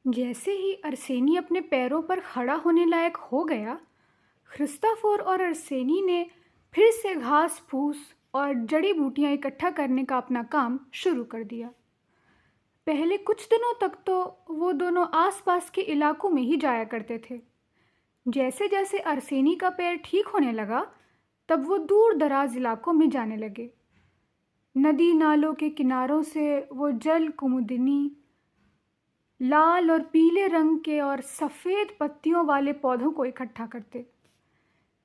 जैसे ही अरसेनी अपने पैरों पर खड़ा होने लायक हो गया, ख्रिस्टोफर और अरसेनी ने फिर से घास फूस और जड़ी बूटियां इकट्ठा करने का अपना काम शुरू कर दिया। पहले कुछ दिनों तक तो वो दोनों आसपास के इलाकों में ही जाया करते थे। जैसे जैसे अरसेनी का पैर ठीक होने लगा, तब वो दूर दराज इलाकों में जाने लगे। नदी नालों के किनारों से वो जल कुमुदिनी, लाल और पीले रंग के और सफ़ेद पत्तियों वाले पौधों को इकट्ठा करते।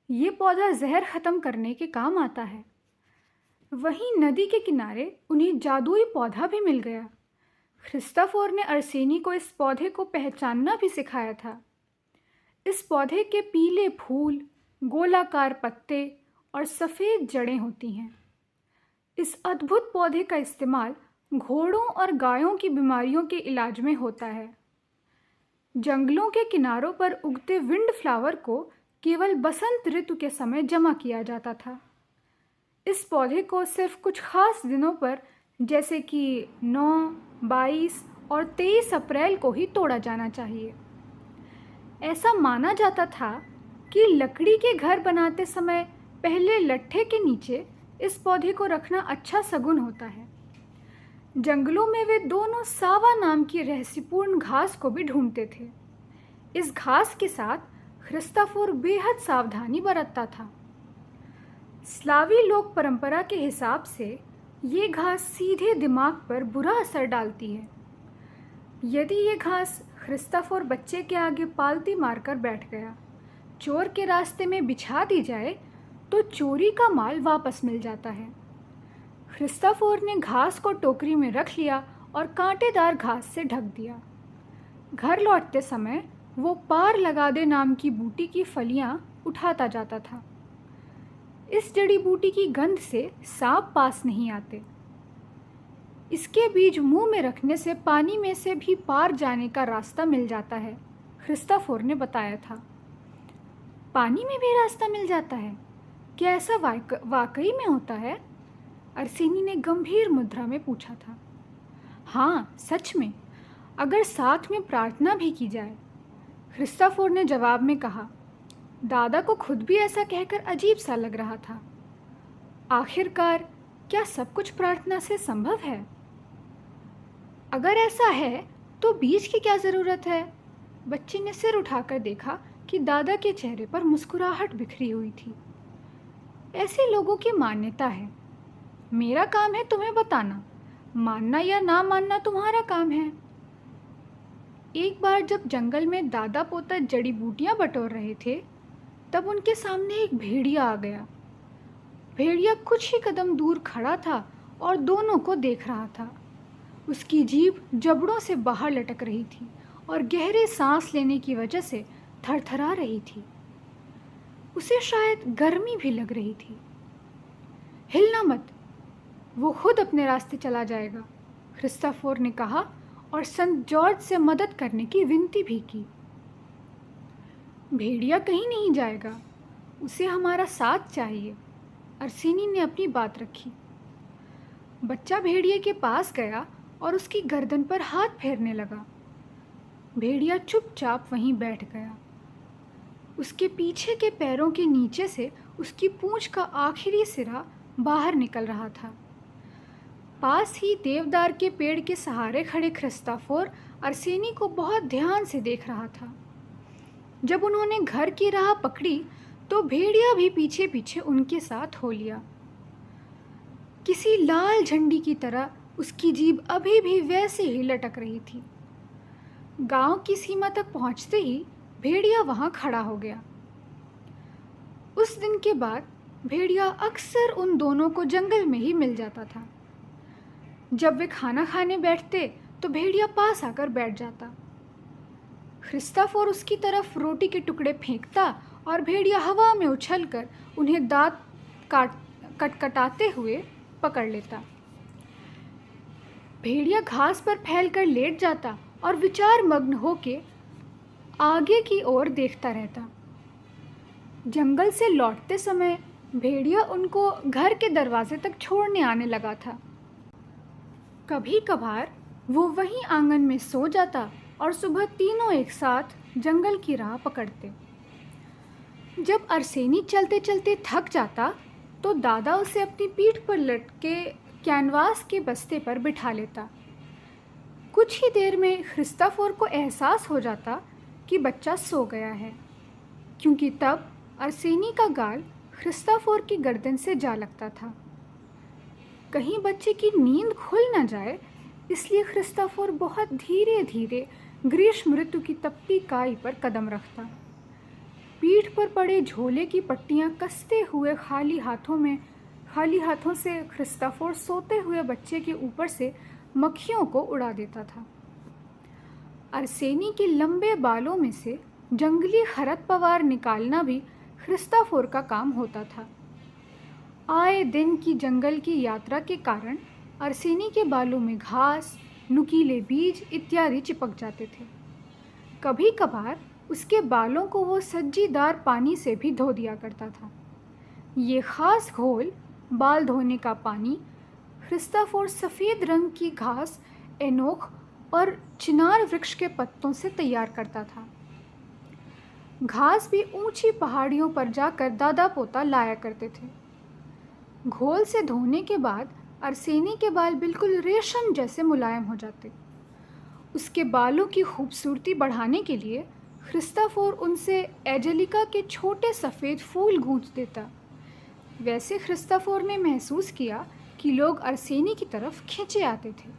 ये पौधा जहर ख़त्म करने के काम आता है। वहीं नदी के किनारे उन्हें जादुई पौधा भी मिल गया। ख्रिस्टोफर ने अरसेनी को इस पौधे को पहचानना भी सिखाया था। इस पौधे के पीले फूल, गोलाकार पत्ते और सफ़ेद जड़ें होती हैं। इस अद्भुत पौधे का इस्तेमाल घोड़ों और गायों की बीमारियों के इलाज में होता है। जंगलों के किनारों पर उगते विंड फ्लावर को केवल बसंत ऋतु के समय जमा किया जाता था। इस पौधे को सिर्फ कुछ खास दिनों पर, जैसे कि 9, 22 और 23 अप्रैल को ही तोड़ा जाना चाहिए। ऐसा माना जाता था कि लकड़ी के घर बनाते समय पहले लट्ठे के नीचे इस पौधे को रखना अच्छा शगुन होता है। जंगलों में वे दोनों सावा नाम की रहस्यपूर्ण घास को भी ढूंढते थे। इस घास के साथ ख्रिस्टोफर बेहद सावधानी बरतता था। स्लावी लोक परंपरा के हिसाब से ये घास सीधे दिमाग पर बुरा असर डालती है। यदि ये घास ख्रिस्टोफर बच्चे के आगे पालती मारकर बैठ गया, चोर के रास्ते में बिछा दी जाए, तो चोरी का माल वापस मिल जाता है। ख्रिस्टोफर ने घास को टोकरी में रख लिया और कांटेदार घास से ढक दिया। घर लौटते समय वो पार लगा दे नाम की बूटी की फलियां उठाता जाता था। इस जड़ी बूटी की गंध से सांप पास नहीं आते। इसके बीज मुंह में रखने से पानी में से भी पार जाने का रास्ता मिल जाता है, ख्रिस्टोफर ने बताया था। पानी में भी रास्ता मिल जाता है? क्या ऐसा वाकई में होता है? अरसेनी ने गंभीर मुद्रा में पूछा था। हाँ, सच में, अगर साथ में प्रार्थना भी की जाए, ख्रिस्टोफर ने जवाब में कहा। दादा को खुद भी ऐसा कहकर अजीब सा लग रहा था। आखिरकार क्या सब कुछ प्रार्थना से संभव है? अगर ऐसा है तो बीज की क्या ज़रूरत है? बच्चे ने सिर उठाकर देखा कि दादा के चेहरे पर मुस्कुराहट बिखरी हुई थी। ऐसे लोगों की मान्यता है। मेरा काम है तुम्हें बताना, मानना या ना मानना तुम्हारा काम है। एक बार जब जंगल में दादा पोता जड़ी बूटियां बटोर रहे थे, तब उनके सामने एक भेड़िया आ गया। भेड़िया कुछ ही कदम दूर खड़ा था और दोनों को देख रहा था। उसकी जीभ जबड़ों से बाहर लटक रही थी और गहरे सांस लेने की वजह से थरथरा रही थी। उसे शायद गर्मी भी लग रही थी। हिलना मत, वो खुद अपने रास्ते चला जाएगा, ख्रिस्टोफर ने कहा और संत जॉर्ज से मदद करने की विनती भी की। भेड़िया कहीं नहीं जाएगा, उसे हमारा साथ चाहिए, अरसेनी ने अपनी बात रखी। बच्चा भेड़िए के पास गया और उसकी गर्दन पर हाथ फेरने लगा। भेड़िया चुपचाप वहीं बैठ गया। उसके पीछे के पैरों के नीचे से उसकी पूंछ का आखिरी सिरा बाहर निकल रहा था। पास ही देवदार के पेड़ के सहारे खड़े ख्रिस्टोफर अरसेनी को बहुत ध्यान से देख रहा था। जब उन्होंने घर की राह पकड़ी तो भेड़िया भी पीछे पीछे उनके साथ हो लिया। किसी लाल झंडी की तरह उसकी जीभ अभी भी वैसे ही लटक रही थी। गांव की सीमा तक पहुंचते ही भेड़िया वहां खड़ा हो गया। उस दिन के बाद भेड़िया अक्सर उन दोनों को जंगल में ही मिल जाता था। जब वे खाना खाने बैठते तो भेड़िया पास आकर बैठ जाता। ख्रिस्टोफर उसकी तरफ रोटी के टुकड़े फेंकता और भेड़िया हवा में उछलकर उन्हें दांत कटकटाते हुए पकड़ लेता। भेड़िया घास पर फैलकर लेट जाता और विचार मग्न होके आगे की ओर देखता रहता। जंगल से लौटते समय भेड़िया उनको घर के दरवाजे तक छोड़ने आने लगा था। कभी कभार वो वहीं आंगन में सो जाता और सुबह तीनों एक साथ जंगल की राह पकड़ते। जब अरसेनी चलते चलते थक जाता तो दादा उसे अपनी पीठ पर लटके कैनवास के बस्ते पर बिठा लेता। कुछ ही देर में ख्रिस्टोफर को एहसास हो जाता कि बच्चा सो गया है, क्योंकि तब अरसेनी का गाल ख्रिस्टोफर की गर्दन से जा लगता था। कहीं बच्चे की नींद खुल न जाए, इसलिए ख्रिस्टोफर बहुत धीरे धीरे ग्रीष्म ऋतु की तपती काई पर कदम रखता। पीठ पर पड़े झोले की पट्टियां कसते हुए खाली हाथों से ख्रिस्टोफर सोते हुए बच्चे के ऊपर से मक्खियों को उड़ा देता था। अरसेनी के लंबे बालों में से जंगली खरपतवार निकालना भी ख्रिस्टोफर का काम होता था। आए दिन की जंगल की यात्रा के कारण अरसेनी के बालों में घास, नुकीले बीज इत्यादि चिपक जाते थे। कभी कभार उसके बालों को वो सज्जीदार पानी से भी धो दिया करता था। ये खास घोल, बाल धोने का पानी, ख्रिस्टोफर सफ़ेद रंग की घास, एनोक और चिनार वृक्ष के पत्तों से तैयार करता था। घास भी ऊंची पहाड़ियों पर जाकर दादा पोता लाया करते थे। घोल से धोने के बाद अरसेनी के बाल बिल्कुल रेशम जैसे मुलायम हो जाते। उसके बालों की खूबसूरती बढ़ाने के लिए ख्रिस्टोफर उनसे एंजेलिका के छोटे सफ़ेद फूल गूंथ देता। वैसे ख्रिस्टोफर ने महसूस किया कि लोग अरसेनी की तरफ खींचे आते थे।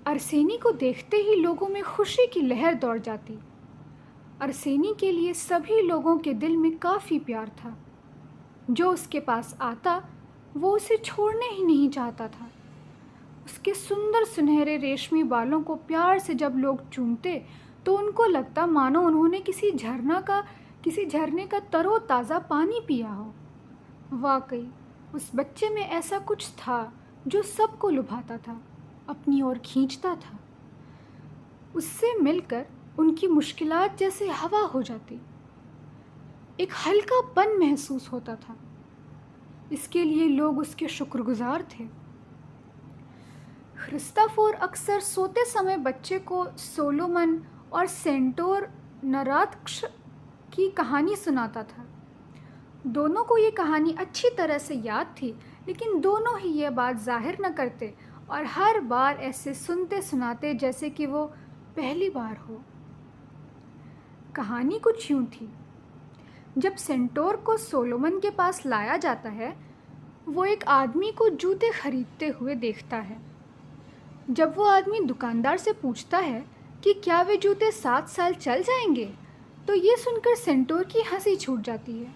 अरसेनी को देखते ही लोगों में खुशी की लहर दौड़ जाती। अरसेनी के लिए सभी लोगों के दिल में काफ़ी प्यार था। जो उसके पास आता वो उसे छोड़ने ही नहीं चाहता था। उसके सुंदर सुनहरे रेशमी बालों को प्यार से जब लोग चूमते तो उनको लगता मानो उन्होंने किसी झरने का तरोताज़ा पानी पिया हो। वाकई उस बच्चे में ऐसा कुछ था जो सबको लुभाता था, अपनी ओर खींचता था। उससे मिलकर उनकी मुश्किलात जैसे हवा हो जाती। एक हल्कापन महसूस होता था। इसके लिए लोग उसके शुक्रगुजार थे। ख्रिस्टोफर अक्सर सोते समय बच्चे को सोलोमन और सेंटोर नरात्क्ष की कहानी सुनाता था। दोनों को ये कहानी अच्छी तरह से याद थी, लेकिन दोनों ही ये बात जाहिर न करते और हर बार ऐसे सुनते सुनाते जैसे कि वो पहली बार हो। कहानी कुछ यूँ थी। जब सेंटोर को सोलोमन के पास लाया जाता है, वो एक आदमी को जूते खरीदते हुए देखता है। जब वो आदमी दुकानदार से पूछता है कि क्या वे जूते 7 साल चल जाएंगे, तो ये सुनकर सेंटोर की हंसी छूट जाती है।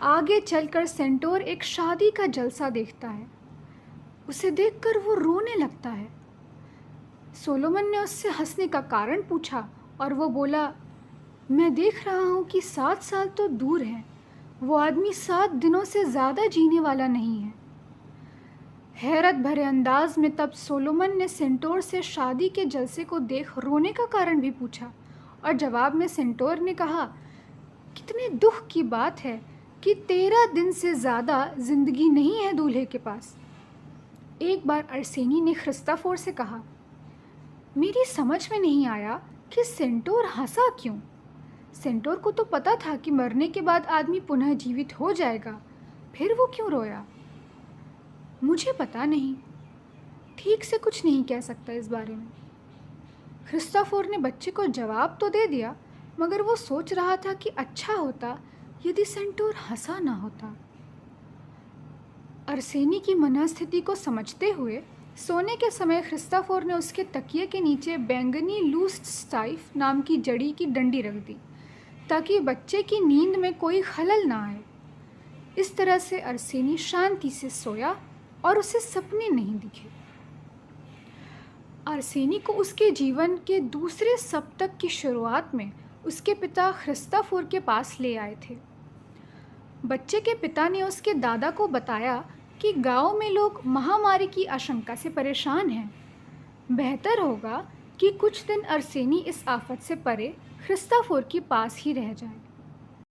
आगे चलकर सेंटोर एक शादी का जलसा देखता है। उसे देखकर वो रोने लगता है। सोलोमन ने उससे हंसने का कारण पूछा और वो बोला, मैं देख रहा हूँ कि 7 साल तो दूर हैं। वो आदमी 7 दिनों से ज़्यादा जीने वाला नहीं है। हैरत भरे अंदाज में तब सोलोमन ने सेंटोर से शादी के जलसे को देख रोने का कारण भी पूछा और जवाब में सेंटोर ने कहा, कितने दुख की बात है कि 13 दिन से ज़्यादा ज़िंदगी नहीं है दूल्हे के पास। एक बार अरसेनी ने ख्रिस्टोफर से कहा, मेरी समझ में नहीं आया कि सेंटोर हंसा क्यों। सेंटोर को तो पता था कि मरने के बाद आदमी पुनः जीवित हो जाएगा, फिर वो क्यों रोया। मुझे पता नहीं, ठीक से कुछ नहीं कह सकता इस बारे में। ख्रिस्टोफर ने बच्चे को जवाब तो दे दिया, मगर वो सोच रहा था कि अच्छा होता यदि सेंटोर हंसा ना होता। अरसेनी की मनस्थिति को समझते हुए सोने के समय ख्रिस्टोफर ने उसके तकिए के नीचे बैंगनी लूस्टस्टाइफ नाम की जड़ी की डंडी रख दी, ताकि बच्चे की नींद में कोई खलल ना आए। इस तरह से अरसेनी शांति से सोया और उसे सपने नहीं दिखे। अरसेनी को उसके जीवन के दूसरे सप्तक की शुरुआत में उसके पिता ख्रिस्टोफर के पास ले आए थे। बच्चे के पिता ने उसके दादा को बताया कि गांव में लोग महामारी की आशंका से परेशान हैं। बेहतर होगा कि कुछ दिन अरसेनी इस आफत से परे ख्रिस्टोफर के पास ही रह जाए।